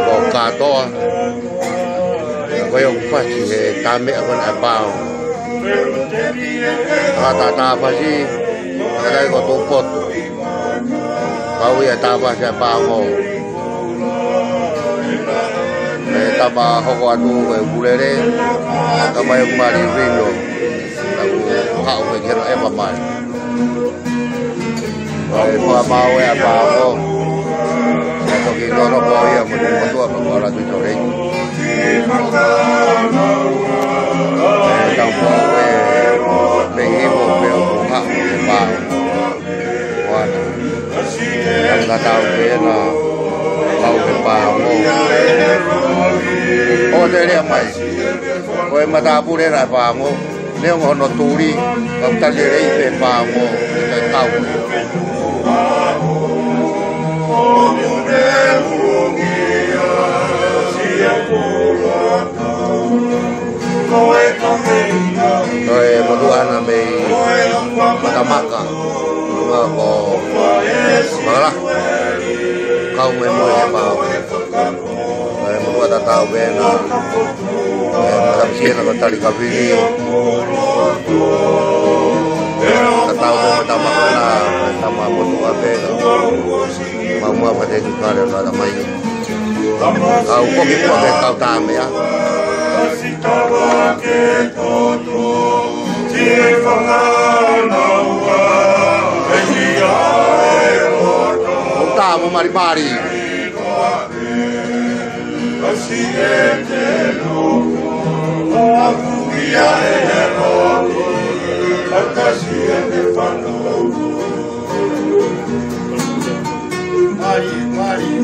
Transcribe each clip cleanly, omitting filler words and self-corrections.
ko katoa. Ko yo pasi he tame ko na pao. Tata pasi kada ko tupot. Kau ya tapa sa pao. Tapa hoko atu ko bulere. Tapa yo mari rindo. Hau ko kero e papai. Ko mau ya pao. Toki loro boya mo ni motua ko ora tu tore. Tampo me ibo me ha pa. Wana. Ang tao ke na mau ke pa mo. O te le mai. Ko e mata pure ra pa mo. Le ngo no turi, ka ta le rei pe pa mo. Te tau. Rồi một đứa anh là bị matamaka có mở ra không em mua em vào rồi một đứa ta tao về là làm xe là có tali cà phê ta tao về matamaka là sama một đứa về mà mua phải đến cái đó là mấy kau kok gitu pakai kau tam ya. Tamu mari-mari. Mari.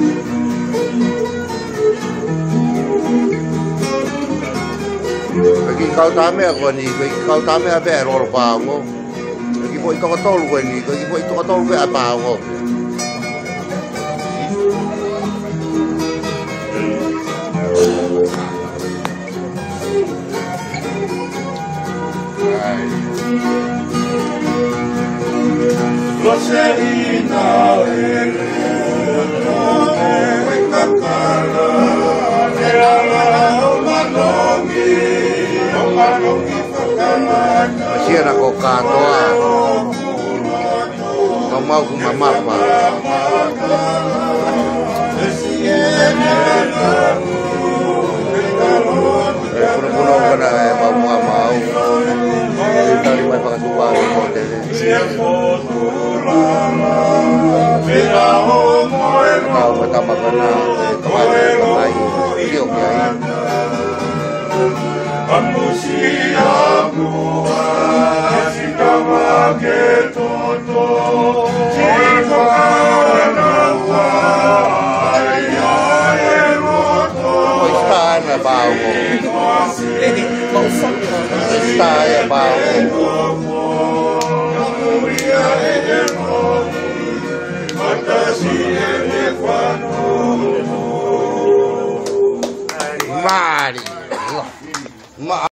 Pergi kau tame aku ni, pergi kau tame apa error pango. Pergi buat itu tol aku ni, pergi buat itu tol aku apa pango. Roserina Masih nak kau katoa, kau mau ku mama apa? Puno kena mau. Kita lima pakai suara hotel. Kau pertama kena kemarin video kiai. Mari.